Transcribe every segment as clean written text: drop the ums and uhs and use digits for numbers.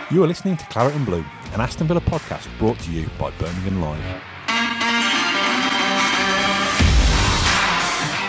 You are listening to Claret Blue, an Aston Villa podcast brought to you by Birmingham Live.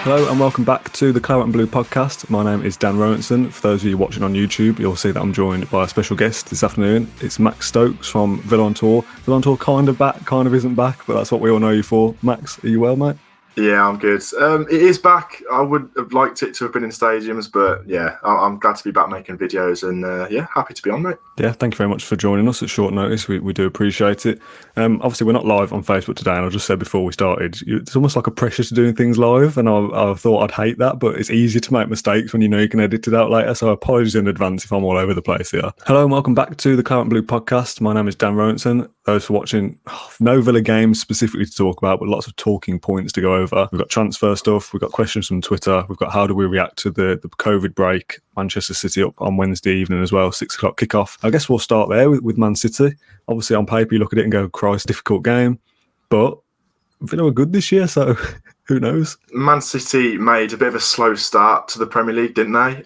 Hello and welcome back to the Claret Blue podcast. My name is Dan Rowenson. For those of you watching on YouTube, you'll see that I'm joined by a special guest this afternoon. It's Max Stokes from Villa on Tour. Villa on Tour kind of back, kind of isn't back, but that's what we all know you for. Max, are you well, mate? Yeah, I'm good. It is back. I would have liked it to have been in stadiums, but yeah, I'm glad to be back making videos and happy to be on, mate. Yeah, thank you very much for joining us at short notice. We do appreciate it. Obviously, we're not live on Facebook today, and I just said before we started, it's almost like a pressure to doing things live, and I thought I'd hate that, but it's easier to make mistakes when you know you can edit it out later, so apologies in advance if I'm all over the place here. Hello and welcome back to the Claret Blue podcast. My name is Dan Rowenson. Those for watching, no Villa games specifically to talk about, but lots of talking points to go over. We've got transfer stuff, we've got questions from Twitter, we've got how do we react to the COVID break, Manchester City up on Wednesday evening as well, 6 o'clock kickoff. I guess we'll start there with Man City. Obviously on paper you look at it and go, Christ, difficult game, but Villa were good this year, so who knows? Man City made a bit of a slow start to the Premier League, didn't they?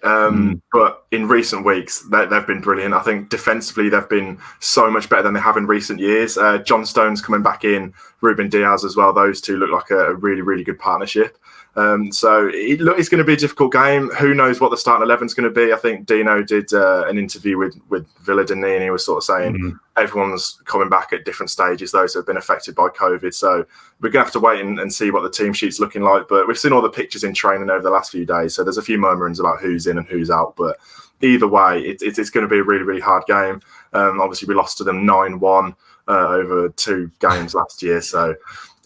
But in recent weeks, they've been brilliant. I think defensively, they've been so much better than they have in recent years. John Stones coming back in, Ruben Diaz as well. Those two look like a really, really good partnership. So it's going to be a difficult game. Who knows what the starting 11 is going to be? I think Dino did an interview with Villa, didn't he? And he was sort of saying everyone's coming back at different stages, those who have been affected by COVID. So we're going to have to wait and see what the team sheet's looking like. But we've seen all the pictures in training over the last few days. So there's a few murmurings about who's in and who's out. But either way, it's going to be a really, really hard game. Obviously, we lost to them 9-1 over 2 games last year. So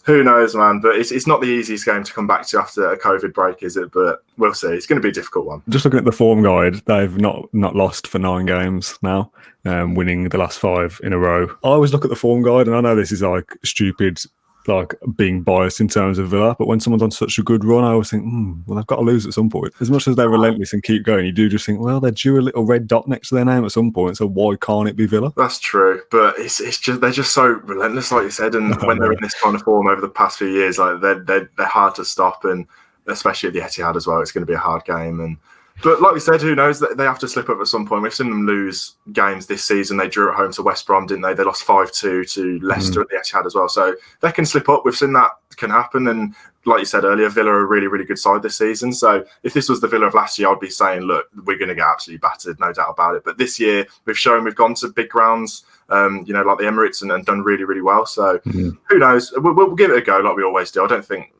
who knows, man? But it's not the easiest game to come back to after a COVID break, is it? But we'll see. It's going to be a difficult one. Just looking at the form guide, they've not lost for 9 games now, winning the last 5 in a row. I always look at the form guide, and I know this is like stupid, like being biased in terms of Villa, but when someone's on such a good run, I always think, well, they've got to lose at some point. As much as they're relentless and keep going, you do just think, well, they're due a little red dot next to their name at some point, so why can't it be Villa? That's true, but it's just they're just so relentless, like you said, and when they're in this kind of form over the past few years, like they're hard to stop, and especially at the Etihad as well, it's going to be a hard game. But like we said, who knows? They have to slip up at some point. We've seen them lose games this season. They drew at home to West Brom, didn't they? They lost 5-2 to Leicester at the Etihad as well. So they can slip up. We've seen that can happen. And like you said earlier, Villa are a really, really good side this season. So if this was the Villa of last year, I'd be saying, look, we're going to get absolutely battered, no doubt about it. But this year, we've shown we've gone to big grounds, like the Emirates, and done really, really well. So who knows? We'll give it a go like we always do. I don't think,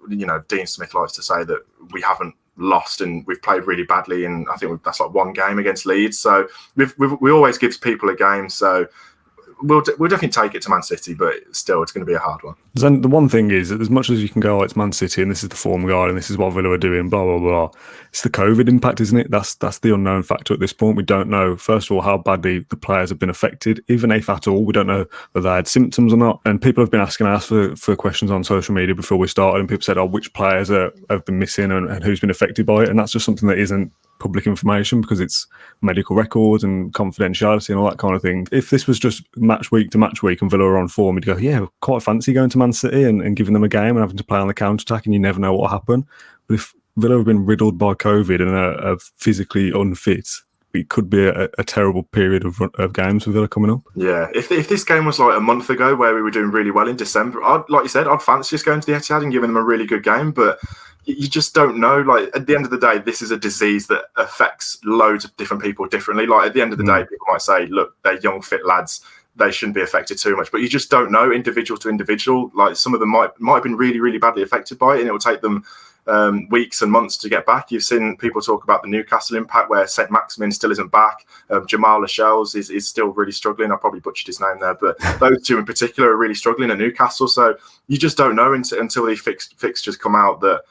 Dean Smith likes to say that we haven't lost and we've played really badly, and I think that's like 1 game against Leeds. So we always give people a game. So we'll definitely take it to Man City, but still, it's going to be a hard one. And the one thing is, as much as you can go, it's Man City and this is the form guide and this is what Villa are doing, blah, blah, blah. It's the COVID impact, isn't it? That's the unknown factor at this point. We don't know, first of all, how badly the players have been affected, even if at all. We don't know whether they had symptoms or not. And people have been asking us for questions on social media before we started, and people said, which players have been missing and who's been affected by it? And that's just something that isn't public information because it's medical records and confidentiality and all that kind of thing. If this was just match week to match week and Villa are on form, you'd go, yeah, quite fancy going to Man City and giving them a game and having to play on the counter-attack, and you never know what will happen. But if Villa have been riddled by COVID and are physically unfit, it could be a terrible period of games for Villa coming up. Yeah, if this game was like a month ago where we were doing really well in December, like you said, I'd fancy just going to the Etihad and giving them a really good game, but you just don't know. Like, at the end of the day, this is a disease that affects loads of different people differently. Like, at the end of the day, people might say, look, they're young, fit lads, they shouldn't be affected too much. But you just don't know, individual to individual. Like, some of them might have been really, really badly affected by it, and it will take them weeks and months to get back. You've seen people talk about the Newcastle impact where St. Maximin still isn't back. Jamal Lascelles is still really struggling. I probably butchered his name there, but those two in particular are really struggling at Newcastle. So you just don't know until the fixtures come out that,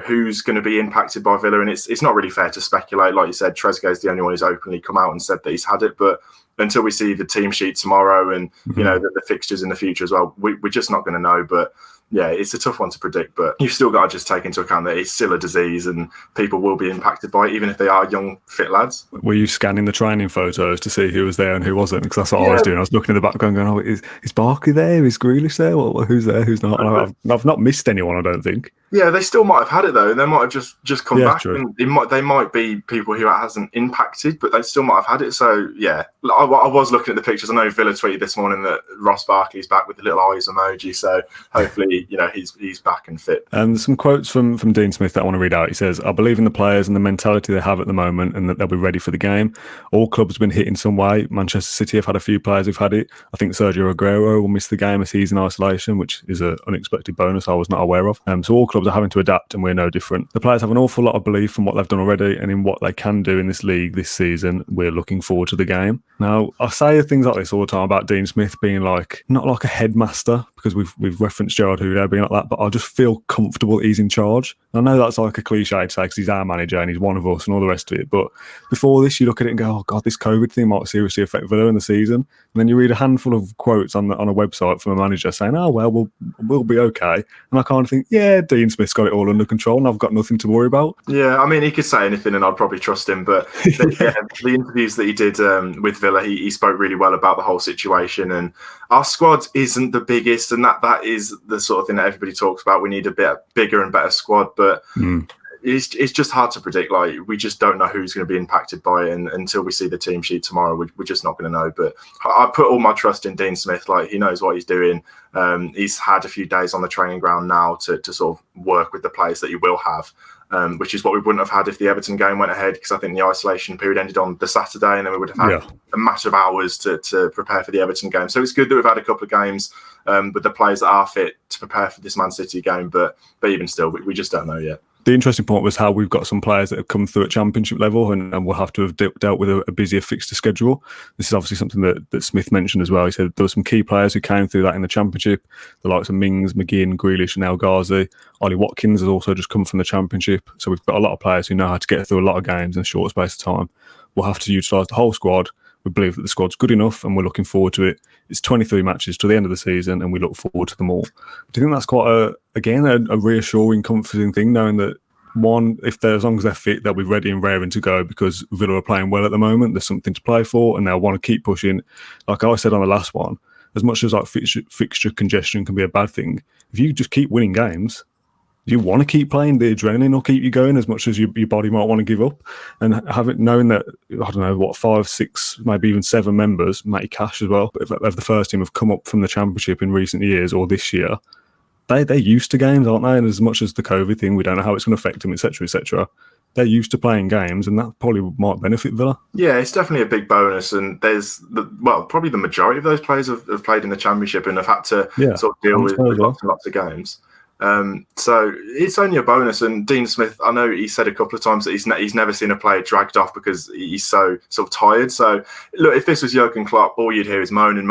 who's going to be impacted by Villa. And it's not really fair to speculate. Like you said, Trezeguet's the only one who's openly come out and said that he's had it. But until we see the team sheet tomorrow and, the fixtures in the future as well, we're just not going to know. But yeah, it's a tough one to predict, but you've still got to just take into account that it's still a disease and people will be impacted by it, even if they are young, fit lads. Were you scanning the training photos to see who was there and who wasn't? Because that's what I was doing. I was looking in the background going, oh, is Barkley there? Is Grealish there? Well, who's there? Who's not? And I've not missed anyone, I don't think. Yeah, they still might have had it though, and they might have just come back. True. And they might be people who it hasn't impacted, but they still might have had it. So yeah, I was looking at the pictures. I know Villa tweeted this morning that Ross Barkley's back with the little eyes emoji. So hopefully, he's back and fit. And some quotes from Dean Smith that I want to read out. He says, "I believe in the players and the mentality they have at the moment, and that they'll be ready for the game. All clubs have been hit in some way. Manchester City have had a few players who've had it. I think Sergio Aguero will miss the game as he's in isolation, which is an unexpected bonus I was not aware of. So all clubs are having to adapt, and we're no different. The players have an awful lot of belief in what they've done already and in what they can do in this league this season. We're looking forward to the game." Now, I say things like this all the time about Dean Smith being like, not like a headmaster, because we've referenced Gerard Houllier being like that, but I just feel comfortable he's in charge. And I know that's like a cliche to say because he's our manager and he's one of us and all the rest of it. But before this, you look at it and go, oh God, this COVID thing might seriously affect Villa in the season. And then you read a handful of quotes on a website from a manager saying, oh, well, we'll be okay. And I kind of think, yeah, Dean Smith's got it all under control and I've got nothing to worry about. Yeah, I mean, he could say anything and I'd probably trust him. But the interviews that he did with Villa, he spoke really well about the whole situation. And our squad isn't the biggest, and that is the sort of thing that everybody talks about. We need a bit bigger and better squad, but it's just hard to predict. Like, we just don't know who's going to be impacted by it, and until we see the team sheet tomorrow, we're just not going to know. But I put all my trust in Dean Smith. Like, he knows what he's doing. He's had a few days on the training ground now to sort of work with the players that he will have. Which is what we wouldn't have had if the Everton game went ahead, because I think the isolation period ended on the Saturday and then we would have had a matter of hours to prepare for the Everton game. So it's good that we've had a couple of games with the players that are fit to prepare for this Man City game, but even still, we just don't know yet. The interesting point was how we've got some players that have come through at championship level and will have to have dealt with a busier fixture schedule. This is obviously something that Smith mentioned as well. He said there were some key players who came through that in the championship, the likes of Mings, McGinn, Grealish and El Ghazi. Ollie Watkins has also just come from the championship. So we've got a lot of players who know how to get through a lot of games in a short space of time. We'll have to utilise the whole squad. We believe that the squad's good enough and we're looking forward to it. It's 23 matches to the end of the season and we look forward to them all. Do you think that's quite a reassuring, comforting thing, knowing that one, as long as they're fit, they'll be ready and raring to go because Villa are playing well at the moment. There's something to play for and they'll want to keep pushing. Like I said on the last one, as much as like fixture congestion can be a bad thing, if you just keep winning games, you want to keep playing. The adrenaline will keep you going as much as your body might want to give up. And knowing that, I don't know, 5, 6, maybe even 7 members, Matty Cash as well, of the first team have come up from the championship in recent years or this year, they're used to games, aren't they? And as much as the COVID thing, we don't know how it's going to affect them, etc., etc. They're used to playing games, and that probably might benefit Villa. Yeah, it's definitely a big bonus. And there's probably the majority of those players have played in the Championship and have had to sort of deal with lots and lots of games. So it's only a bonus. And Dean Smith, I know he said a couple of times that he's never seen a player dragged off because he's so sort of tired. So look, if this was Jurgen Klopp, all you'd hear is moaning.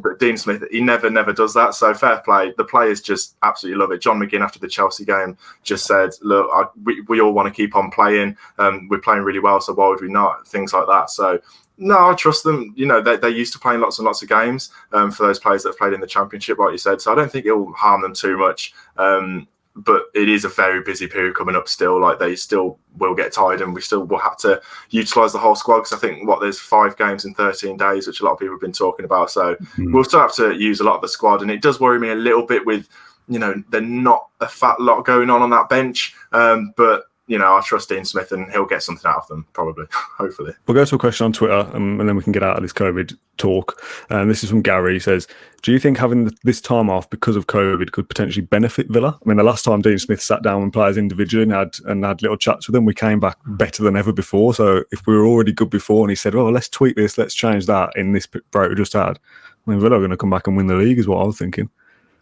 But Dean Smith, he never does that. So fair play. The players just absolutely love it. John McGinn after the Chelsea game just said, look, we all want to keep on playing. We're playing really well, so why would we not? Things like that. So no, I trust them. You know, they're used to playing lots and lots of games for those players that have played in the Championship, like you said. So I don't think it will harm them too much. But it is a very busy period coming up still. Like, they still will get tired and we still will have to utilise the whole squad because I think, there's 5 games in 13 days, which a lot of people have been talking about. So we'll still have to use a lot of the squad. And it does worry me a little bit with, they're not a fat lot going on that bench. But I trust Dean Smith and he'll get something out of them, probably, hopefully. We'll go to a question on Twitter and then we can get out of this COVID talk. This is from Gary. He says, do you think having this time off because of COVID could potentially benefit Villa? I mean, the last time Dean Smith sat down with players individually and had little chats with them, we came back better than ever before. So if we were already good before and he said, let's tweak this, let's change that in this break we just had, I mean, Villa are going to come back and win the league is what I was thinking.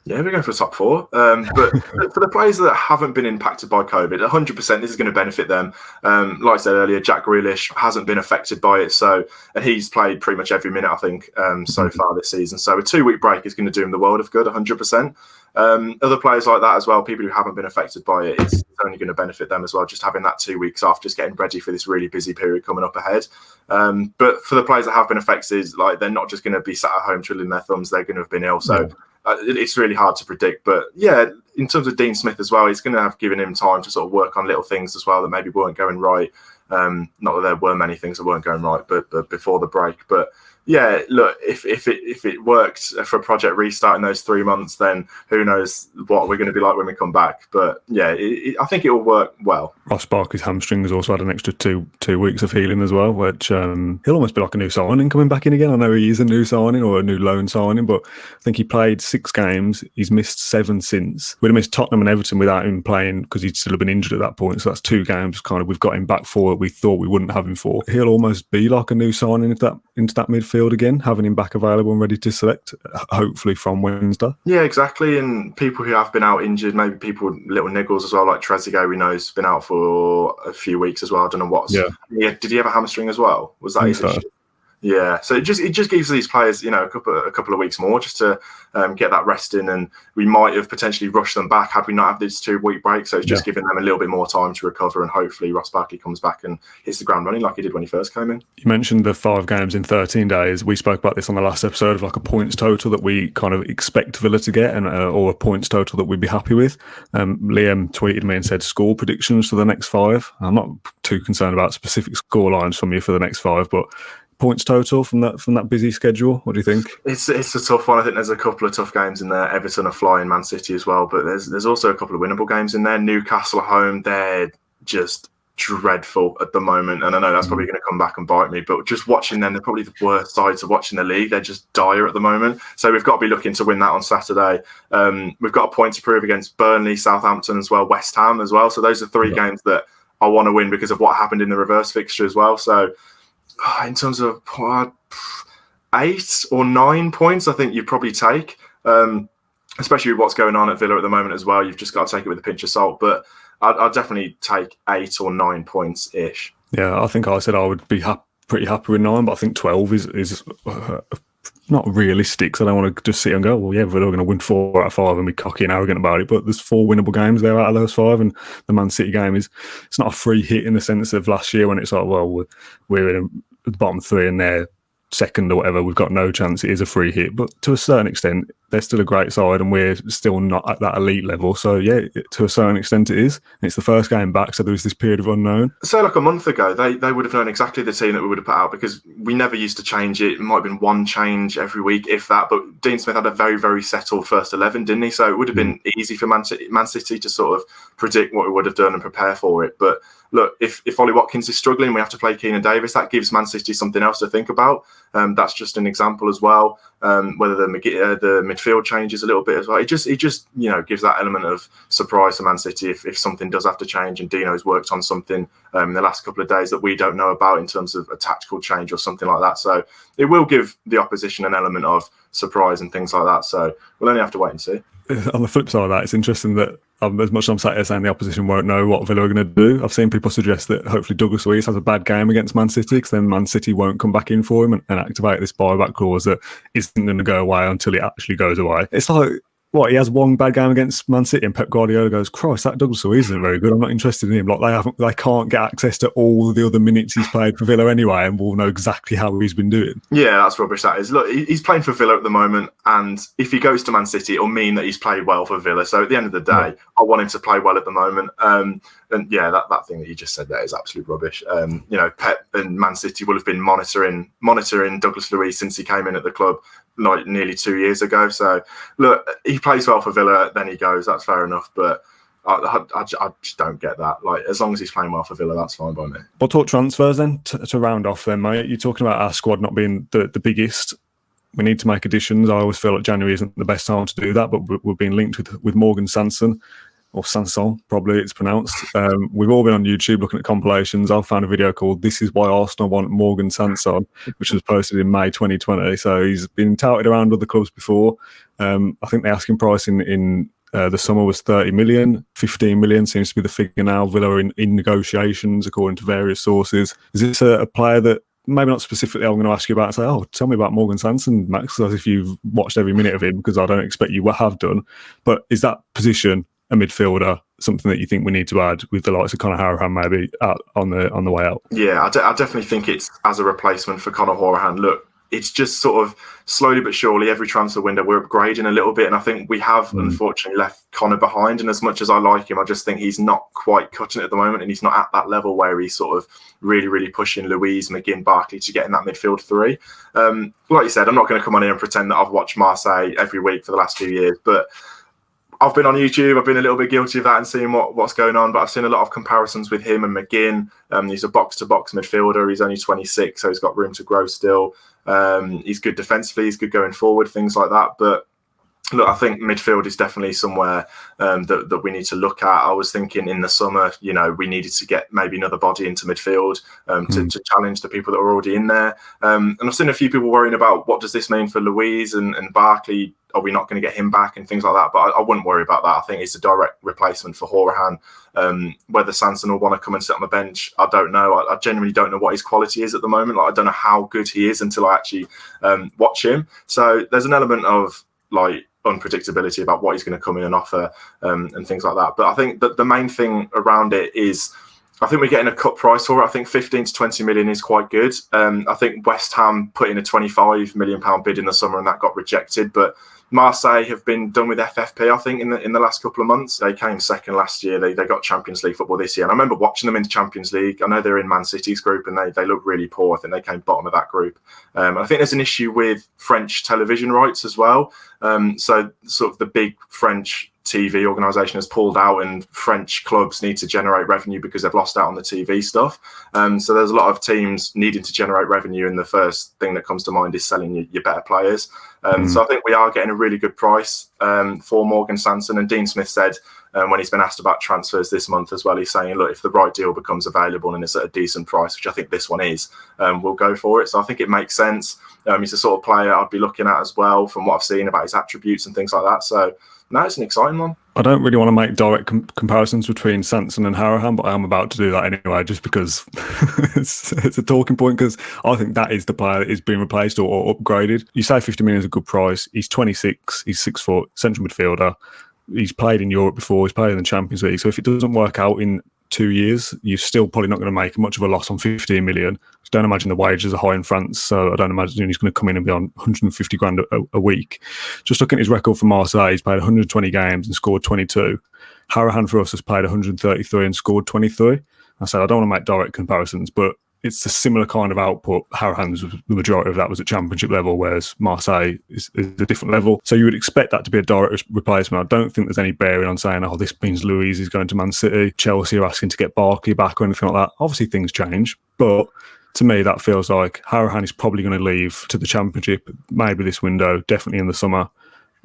Yeah, we're going for top 4. But for the players that haven't been impacted by COVID, 100% this is going to benefit them. Like I said earlier, Jack Grealish hasn't been affected by it. And he's played pretty much every minute, I think, so far this season. So a 2-week break is going to do him the world of good, 100%. Other players like that as well, people who haven't been affected by it, it's only going to benefit them as well, just having that 2 weeks off, just getting ready for this really busy period coming up ahead. But for the players that have been affected, like, they're not just going to be sat at home twiddling their thumbs, they're going to have been ill. So it's really hard to predict. But yeah, in terms of Dean Smith as well, he's going to have given him time to sort of work on little things as well that maybe weren't going right. Not that there were many things that weren't going right, but before the break. But yeah, look, if it worked for Project Restart in those 3 months, then who knows what we're going to be like when we come back. But yeah, I think it will work well. Ross Barkley's hamstring has also had an extra two weeks of healing as well, which he'll almost be like a new signing coming back in again. I know he is a new signing or a new loan signing, but I think he played 6 games. He's missed 7 since. We'd have missed Tottenham and Everton without him playing because he'd still have been injured at that point. So that's 2 games kind of we've got him back for that we thought we wouldn't have him for. He'll almost be like a new signing into that midfield again, having him back available and ready to select, hopefully from Wednesday. Yeah, exactly. And people who have been out injured, maybe people with little niggles as well, like Trezeguet, we know has been out for a few weeks as well. I don't know what's. Yeah. Did he have a hamstring as well? Was that his issue? Yeah, so it just gives these players, a couple of weeks more just to get that rest in, and we might have potentially rushed them back had we not had this 2-week break. So it's just giving them a little bit more time to recover, and hopefully Ross Barkley comes back and hits the ground running like he did when he first came in. You mentioned the 5 games in 13 days. We spoke about this on the last episode of like a points total that we kind of expect Villa to get, and or a points total that we'd be happy with. Liam tweeted me and said score predictions for the next 5. I'm not too concerned about specific score lines from you for the next 5, but points total from that busy schedule, what do you think? It's a tough one. I think there's a couple of tough games in there. Everton are flying, Man City as well, but there's also a couple of winnable games in there. Newcastle at home, they're just dreadful at the moment, and I know that's probably going to come back and bite me, but just watching them, they're probably the worst side to watch in the league. They're just dire at the moment, so we've got to be looking to win that on Saturday. We've got a point to prove against Burnley, Southampton as well, West Ham as well, so those are 3 games that I want to win because of what happened in the reverse fixture as well. So in terms of 8 or 9 points, I think you probably take, especially with what's going on at Villa at the moment as well. You've just got to take it with a pinch of salt, but I'll definitely take 8 or 9 points ish. Yeah, I think I said I would be pretty happy with 9, but I think 12 is not realistic. So I don't want to just sit and go, well, yeah, we're going to win 4 out of 5 and be cocky and arrogant about it. But there's 4 winnable games there out of those 5, and the Man City game it's not a free hit in the sense of last year when it's like, well, we're in the bottom 3 and they're second or whatever, we've got no chance. It is a free hit, but to a certain extent they're still a great side and we're still not at that elite level. So yeah, to a certain extent it is, and it's the first game back, so there was this period of unknown. So like a month ago they would have known exactly the team that we would have put out, because we never used to change it. It might have been one change every week, if that, but Dean Smith had a very, very settled first 11, didn't he? So it would have been easy for Man City to sort of predict what we would have done and prepare for it. But look, if Ollie Watkins is struggling, we have to play Keenan Davis. That gives Man City something else to think about. That's just an example as well. Whether the midfield changes a little bit as well. It just gives that element of surprise to Man City if something does have to change, and Dino's worked on something in the last couple of days that we don't know about in terms of a tactical change or something like that. So it will give the opposition an element of surprise and things like that. So we'll only have to wait and see. On the flip side of that, it's interesting that as much as I'm sat here saying the opposition won't know what Villa are going to do, I've seen people suggest that hopefully Douglas Luiz has a bad game against Man City, because then Man City won't come back in for him and activate this buyback clause that isn't going to go away until it actually goes away. It's like, what, he has one bad game against Man City and Pep Guardiola goes, Christ, that Douglas Luiz isn't very good, I'm not interested in him. Like they can't get access to all the other minutes he's played for Villa anyway, and we'll know exactly how he's been doing. Yeah, that's rubbish, that is. Look, he's playing for Villa at the moment, and if he goes to Man City, it'll mean that he's played well for Villa. So at the end of the day, I want him to play well at the moment. And yeah, that thing that you just said there is absolute rubbish. Pep and Man City will have been monitoring Douglas Luiz since he came in at the club like nearly 2 years ago. So look, he plays well for Villa, then he goes, that's fair enough, but I just don't get that. Like, as long as he's playing well for Villa, that's fine by me. We'll talk transfers then to round off then, mate. You're talking about our squad not being the biggest. We need to make additions. I always feel like January isn't the best time to do that, but we're being linked with Morgan Sanson, or Sanson, probably it's pronounced. We've all been on YouTube looking at compilations. I found a video called "This Is Why Arsenal Want Morgan Sanson," which was posted in May 2020. So he's been touted around other clubs before. I think the asking price in the summer was 30 million. 15 million seems to be the figure now. Villa are in negotiations, according to various sources. Is this a player that, maybe not specifically, I'm going to ask you about and say, oh, tell me about Morgan Sanson, Max, as if you've watched every minute of him, because I don't expect you have done. But is that position, a midfielder, something that you think we need to add with the likes of Conor Hourihane maybe on the way out? Yeah, I definitely think it's as a replacement for Conor Hourihane. Look, it's just sort of slowly but surely every transfer window we're upgrading a little bit, and I think we have unfortunately left Conor behind. And as much as I like him, I just think he's not quite cutting it at the moment, and he's not at that level where he's sort of really pushing Louise, McGinn, Barkley to get in that midfield three. Like you said, I'm not going to come on here and pretend that I've watched Marseille every week for the last few years, but I've been on YouTube. I've been a little bit guilty of that and seeing what's going on, but I've seen a lot of comparisons with him and McGinn. He's a box-to-box midfielder. He's only 26, so he's got room to grow still. He's good defensively. He's good going forward, things like that. But look, I think midfield is definitely somewhere that we need to look at. I was thinking in the summer, we needed to get maybe another body into midfield to challenge the people that are already in there. And I've seen a few people worrying about what does this mean for Louise and Barkley. Are we not going to get him back and things like that? But I wouldn't worry about that. I think it's a direct replacement for Hourihane. Whether Sanson will want to come and sit on the bench, I don't know. I genuinely don't know what his quality is at the moment. I don't know how good he is until I actually watch him. So there's an element of unpredictability about what he's going to come in and offer and things like that. But I think that the main thing around it is I think we're getting a cut price for it. I think 15 to 20 million is quite good. I think West Ham put in a £25 million bid in the summer and that got rejected. But Marseille have been done with FFP, I think, in the last couple of months. They came second last year. They got Champions League football this year. And I remember watching them in the Champions League. I know they're in Man City's group and they look really poor. I think they came bottom of that group. I think there's an issue with French television rights as well. So sort of the big French TV organisation has pulled out and French clubs need to generate revenue because they've lost out on the TV stuff. So there's a lot of teams needing to generate revenue, and the first thing that comes to mind is selling your better players. So I think we are getting a really good price for Morgan Sanson. And Dean Smith said when he's been asked about transfers this month as well, he's saying, look, if the right deal becomes available and it's at a decent price, which I think this one is, we'll go for it. So I think it makes sense. He's the sort of player I'd be looking at as well from what I've seen about his attributes and things like that. So no, it's an exciting one. I don't really want to make direct comparisons between Sanson and Hourihane, but I am about to do that anyway, just because it's a talking point, because I think that is the player that is being replaced or upgraded. You say 50 million is a good price. He's 26, he's 6 foot, central midfielder. He's played in Europe before, he's played in the Champions League. So if it doesn't work out in 2 years, you're still probably not going to make much of a loss on 15 million. I don't imagine the wages are high in France, so I don't imagine he's going to come in and be on 150 grand a week. Just looking at his record for Marseille, he's played 120 games and scored 22. Hourihane for us has played 133 and scored 23. I said I don't want to make direct comparisons, but it's a similar kind of output. Hourihane's, the majority of that was at championship level, whereas Marseille is a different level. So you would expect that to be a direct replacement. I don't think there's any bearing on saying, oh, this means Louise is going to Man City. Chelsea are asking to get Barkley back or anything like that. Obviously things change, but to me that feels like Hourihane is probably going to leave to the championship, maybe this window, definitely in the summer.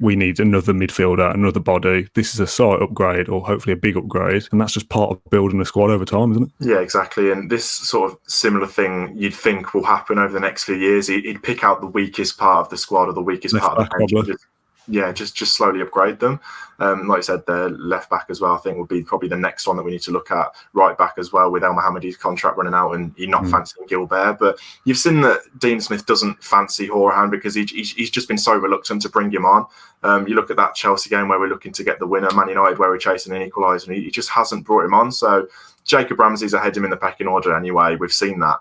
We need another midfielder, another body. This is a slight upgrade, or hopefully a big upgrade, and that's just part of building the squad over time, isn't it? Yeah, exactly. And this sort of similar thing you'd think will happen over the next few years. He'd pick out the weakest part of the squad or the weakest part of the bench. Just slowly upgrade them. Like I said, the left back as well, I think would be probably the next one that we need to look at. Right back as well, with El Mohammedi's contract running out and you're not fancying Gilbert. But you've seen that Dean Smith doesn't fancy Hourihane because he's just been so reluctant to bring him on. You look at that Chelsea game where we're looking to get the winner, Man United where we're chasing an equaliser, and he just hasn't brought him on. So Jacob Ramsey's ahead of him in the pecking order anyway. We've seen that.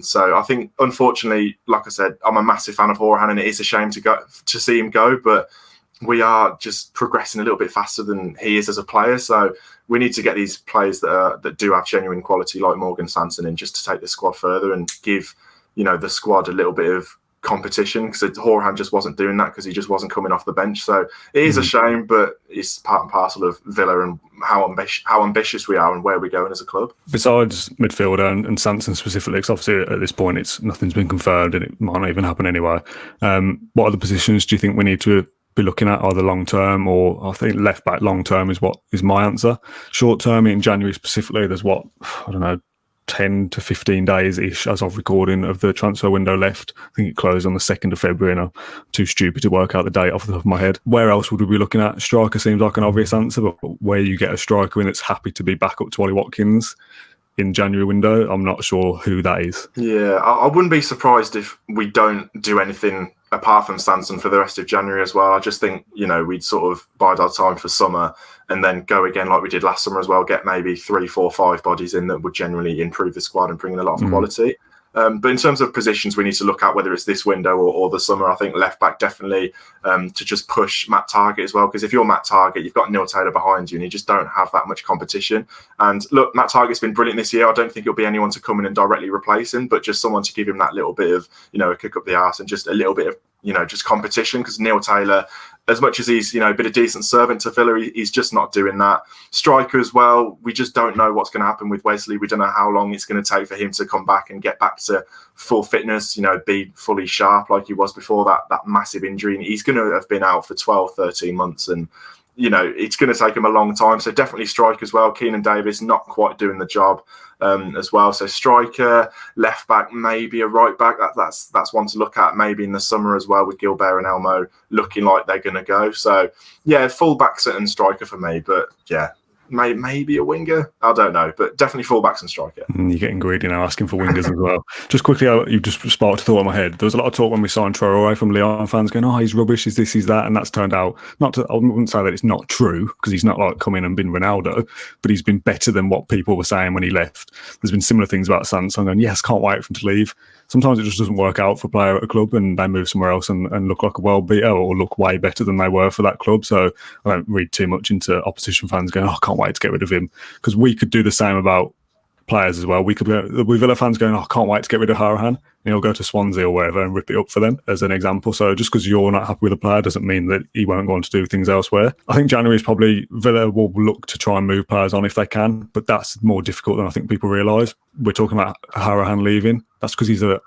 So I think, unfortunately, like I said, I'm a massive fan of Hourihane, and it is a shame to see him go, but we are just progressing a little bit faster than he is as a player. So we need to get these players that do have genuine quality, like Morgan Sanson, in just to take the squad further and give the squad a little bit of competition, because Hourihane just wasn't doing that because he just wasn't coming off the bench. So it is a shame, but it's part and parcel of Villa and how ambitious we are and where we're going as a club. Besides midfielder and Sanson specifically, because obviously at this point nothing's been confirmed and it might not even happen anyway. What other positions do you think we need to be looking at, either long term, or I think left back long term is what is my answer. Short term in January specifically, there's 10 to 15 days ish as of recording of the transfer window left. I think it closed on the 2nd of February, and I'm too stupid to work out the date off the top of my head. Where else would we be looking at? Striker seems like an obvious answer, but where you get a striker in that's happy to be back up to Ollie Watkins in January window, I'm not sure who that is. Yeah, I wouldn't be surprised if we don't do anything apart from Sanson for the rest of January as well. I just think, we'd sort of bide our time for summer and then go again like we did last summer as well, get maybe 3, 4, 5 bodies in that would generally improve the squad and bring in a lot of quality. But in terms of positions, we need to look at whether it's this window or the summer. I think left back definitely to just push Matt Targett as well, because if you're Matt Targett, you've got Neil Taylor behind you and you just don't have that much competition. And look, Matt Targett's been brilliant this year. I don't think it'll be anyone to come in and directly replace him, but just someone to give him that little bit of, a kick up the arse and just a little bit of, just competition, because Neil Taylor, as much as he's, been a decent servant to Villa, he's just not doing that. Striker as well, we just don't know what's going to happen with Wesley. We don't know how long it's going to take for him to come back and get back to full fitness, be fully sharp like he was before that massive injury. And he's going to have been out for 12, 13 months. And, it's going to take him a long time. So definitely striker as well. Keenan Davis not quite doing the job as well. So striker, left back, maybe a right back. That's one to look at. Maybe in the summer as well, with Gilbert and Elmo looking like they're going to go. So yeah, full backs and striker for me. But yeah, maybe a winger. I don't know, but definitely full backs and striker. You're getting greedy now, asking for wingers as well. Just quickly, you just sparked a thought in my head. There was a lot of talk when we signed Traore from Lyon fans going, "Oh, he's rubbish. He's this, he's that," and that's turned out I wouldn't say that it's not true, because he's not like come in and been Ronaldo, but he's been better than what people were saying when he left. There's been similar things about Sanson going, "Yes, can't wait for him to leave." Sometimes it just doesn't work out for a player at a club and they move somewhere else and look like a world beater or look way better than they were for that club. So I don't read too much into opposition fans going, "Oh, I can't wait to get rid of him," because we could do the same about players as well. We could go with Villa fans going, "Oh, I can't wait to get rid of Hourihane," and he'll go to Swansea or wherever and rip it up for them, as an example. So just because you're not happy with a player doesn't mean that he won't go on to do things elsewhere. I think January is probably, Villa will look to try and move players on if they can, but that's more difficult than I think people realise. We're talking about Hourihane leaving. That's because he's a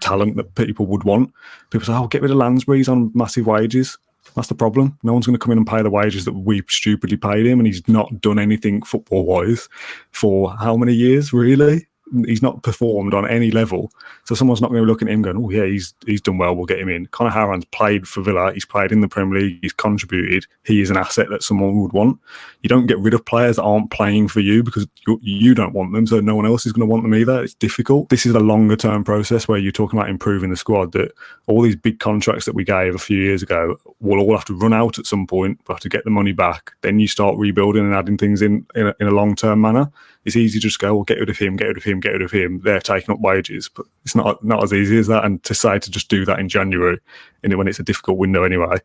talent that people would want. People say, "Oh, get rid of Lansbury, he's on massive wages." That's the problem. No one's going to come in and pay the wages that we stupidly paid him, and he's not done anything football-wise for how many years, really? He's not performed on any level. So someone's not going to be looking at him going, "Oh, yeah, he's done well, we'll get him in." Conor Hourihane's played for Villa. He's played in the Premier League. He's contributed. He is an asset that someone would want. You don't get rid of players that aren't playing for you because you don't want them, so no one else is going to want them either. It's difficult. This is a longer-term process where you're talking about improving the squad, that all these big contracts that we gave a few years ago will all have to run out at some point. We'll have to get the money back. Then you start rebuilding and adding things in a long-term manner. It's easy to just go, "Well, get rid of him, get rid of him, get rid of him." They're taking up wages, but it's not as easy as that. And to say to just do that in January, when it's a difficult window anyway,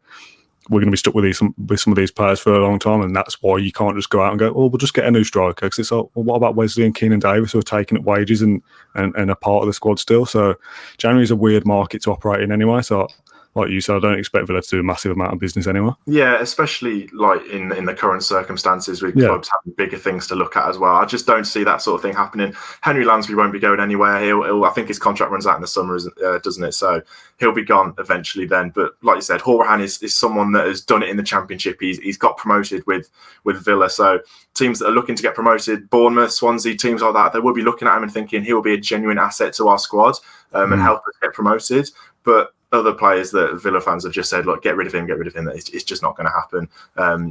we're going to be stuck with some of these players for a long time, and that's why you can't just go out and go, "Oh, we'll just get a new striker." Because it's like, well, what about Wesley and Keenan Davis who are taking up wages and a part of the squad still? So January is a weird market to operate in anyway. So like you said, I don't expect Villa to do a massive amount of business anymore. Yeah, especially like in the current circumstances with clubs having bigger things to look at as well. I just don't see that sort of thing happening. Henry Lansbury won't be going anywhere. I think his contract runs out in the summer, doesn't it? So he'll be gone eventually then. But like you said, Hourihane is someone that has done it in the Championship. He's got promoted with Villa. So teams that are looking to get promoted, Bournemouth, Swansea, teams like that, they will be looking at him and thinking he will be a genuine asset to our squad and help us get promoted. But other players that Villa fans have just said, "Look, get rid of him. It's just not going to happen."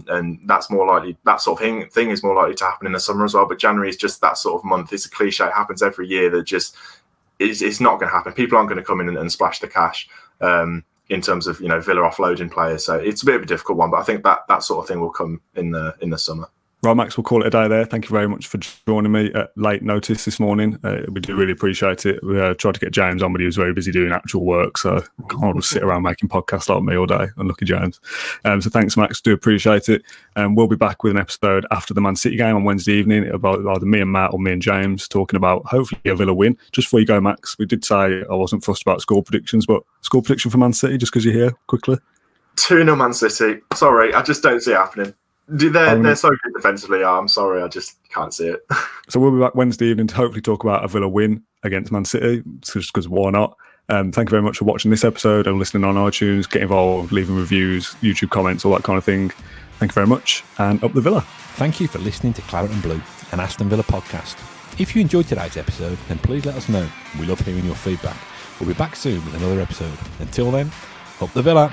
And that's more likely, that sort of thing is more likely to happen in the summer as well. But January is just that sort of month. It's a cliche. It happens every year. That just it's not going to happen. People aren't going to come in and splash the cash in terms of Villa offloading players. So it's a bit of a difficult one. But I think that sort of thing will come in the summer. Right, Max, we'll call it a day there. Thank you very much for joining me at late notice this morning. We do really appreciate it. We tried to get James on, but he was very busy doing actual work, so can't just sit around making podcasts like me all day. Unlucky James. So thanks, Max. Do appreciate it. We'll be back with an episode after the Man City game on Wednesday evening about either me and Matt or me and James talking about hopefully a Villa win. Just before you go, Max, we did say I wasn't fussed about score predictions, but score prediction for Man City, just because you're here, quickly. 2-0 Man City. Sorry, I just don't see it happening. They're so good defensively. I'm sorry, I just can't see it. So we'll be back Wednesday evening to hopefully talk about a Villa win against Man City, just because why not? Thank you very much for watching this episode and listening on iTunes. Get involved, leaving reviews, YouTube comments, all that kind of thing. Thank you very much, and up the Villa. Thank you for listening to Claret Blue, an Aston Villa podcast. If you enjoyed today's episode, then please let us know. We love hearing your feedback. We'll be back soon with another episode. Until then, up the Villa.